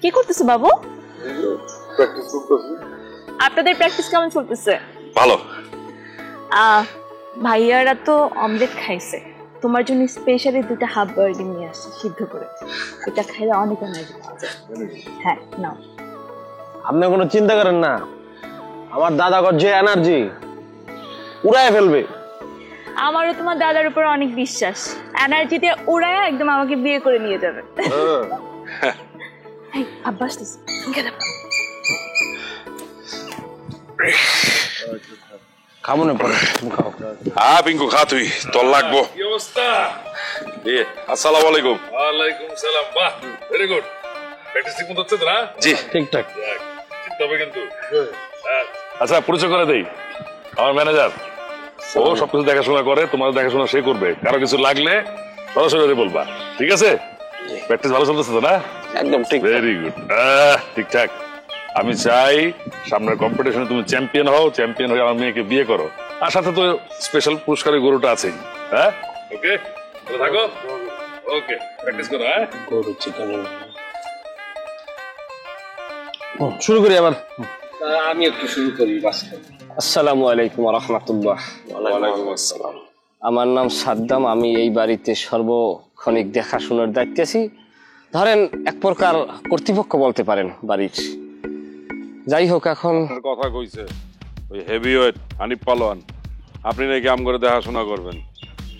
কি করতেছো বাবু? প্র্যাকটিস করতেছি। আপনাদের প্র্যাকটিস কেমন চলতেছে? ভালো। ভাইয়ারা তো অমলেট খাইছে, তোমার জন্য স্পেশালি 2টা হাফ বার্গার নিয়ে আসছি সিদ্ধ করে। এটা খাইলে অনেক এনার্জি পাওয়া যায়। হ্যাঁ নাও। আপনি কোনো চিন্তা করেন না, আমার দাদাগর যে এনার্জি উড়ায় ফেলবে। আমারও তোমার দাদার উপর অনেক বিশ্বাস, এনার্জি দিয়ে উড়ায় একদম আমাকে বিয়ে করে নিয়ে যাবে। আব্বা আসতেছে, খাবো না পরে, খাও। হ্যাঁ পিঙ্কু খা, তুই তোর লাগবো। কি অবস্থা? আসসালামু আলাইকুম। ওয়ালাইকুম সালাম। বাহ, ভেরি গুড। প্র্যাকটিস ঠিক মতো হচ্ছে তো না? জি ঠিকঠাক। তবে কিন্তু আচ্ছা, পরিচয় করে দেই, আমার ম্যানেজার। ও সবকিছু দেখাশোনা করে, তোমার দেখাশোনা সে করবে। কারো কিছু লাগলে সরাসরি বলবা, ঠিক আছে? প্র্যাকটিস ভালো চলতেছে তো না? একদম ঠিক। ভেরি গুড, ঠিকঠাক। আমি চাই সামনের কম্পিটিশনে তুমি চ্যাম্পিয়ন হও, চ্যাম্পিয়ন হয়ে আমার মেয়েকে বিয়ে করো, আর সাথে তো স্পেশাল পুরস্কারের গরুটা আছেই। হ্যাঁ, ওকে, ভালো থাকো। ওকে, প্র্যাকটিস করো। হ্যাঁ, গরু চিকেন শুরু করি আবার। আমি একটু শুরু করি। আসসালামু আলাইকুম ওয়া রাহমাতুল্লাহ। ওয়ালাইকুম আসসালাম। আমার নাম সাদ্দাম, আমি এই বাড়িতে সর্বক্ষণিক দেখাশোনার দায়িত্বে আছি। ধরেন এক প্রকার কর্তৃপক্ষ বলতে পারেন বাড়ির। যাই হোক, এখন কথা কইছে ওই হেভিওয়েট হানিফ পালোয়ান, আপনি নাকি আম করে দেখাশোনা করবেন,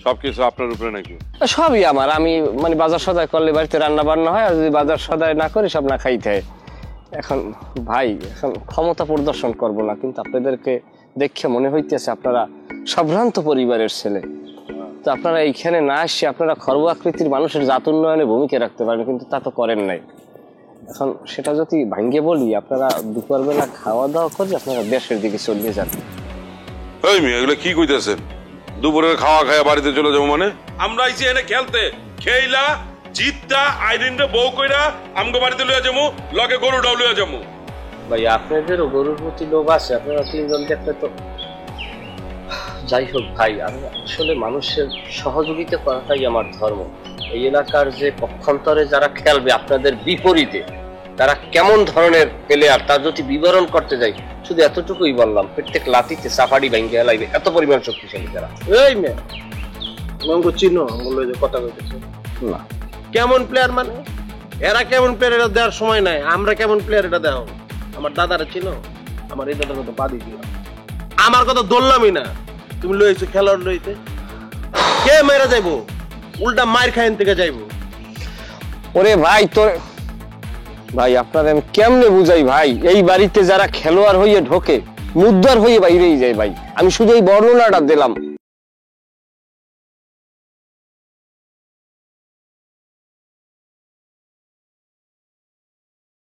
সবকিছু আপনার উপরে নাকি? সবই আমার। আমি মানে বাজার সদাই করলে বাড়িতে রান্না বান্না হয়, আর যদি বাজার সদাই না করি সব না খাইতে হয়। এখন ভাই, এখন ক্ষমতা প্রদর্শন করব না, কিন্তু আপনাদেরকে দেখে মনে হইতেছে আপনারা সম্ভ্রান্ত পরিবারের ছেলে। তো আপনারা এইখানে না আসে আপনারা খর্ব আকৃতির মানুষের জাত উন্নয়নে ভূমিকা রাখতে পারেন, কিন্তু তা তো করেন নাই। এখন সেটা যদি ভাঙ্গে বলি, আপনারা দুপুরবেলা খাওয়া দাওয়া করে আপনারা দেশের দিকে চলে যান। ওই মেয়ে, এগুলো কি কইতেছেন? দুপুরের খাওয়া খায়া বাড়িতে চলে যাবো মানে? আমরা আইছি এনে খেলতে, খেইলা জিতটা আইরিনরে বউ কইরা আমগো বাড়িতে লইয়া যাবো, লগে গরুটাও লইয়া যাবো। ভাই আপনাদেরও গরুর প্রতি লোভ আছে, আপনারা তিনজন দেখলে তো। যাই হোক ভাই, আমি আসলে মানুষের সহযোগিতা করাটাই আমার ধর্ম। এই এলাকার যে পক্ষান্তরে যারা খেলবে আপনাদের বিপরীতে, তারা কেমন ধরনের প্লেয়ার তার যদি বিবরণ করতে যাই, শুধু এতটুকুই বললাম, প্রত্যেক লাতিতে সাফারি ভেঙে লাগবে, এত পরিমাণ শক্তিশালী তারা। এই মেয়ে মঙ্গু চিনো বললো যে কথা কইতেছে না কেমন প্লেয়ার, মানে এরা কেমন প্লেয়ার এটা দেওয়ার সময় নাই। আমরা কেমন প্লেয়ার এটা দেওয়া। আমার দাদারা চিনো, আমার এই দাদার কথা বাদি দিও, আমার কথা ধরলামই না। তুমি লইছো খেলোয়াড় লইতে, কে মেরে যাইবো? উল্টা মায়ের খাইন থেকে যাইবো। ওরে ভাই, তোর ভাই আপনার আমি কেমনে বুঝাই ভাই, এই বাড়িতে যারা খেলোয়াড় হয়ে ঢোকে মুদ্রার হয়ে বাইরেই যায় ভাই। আমি শুধু এই বর্ণনাটা দিলাম,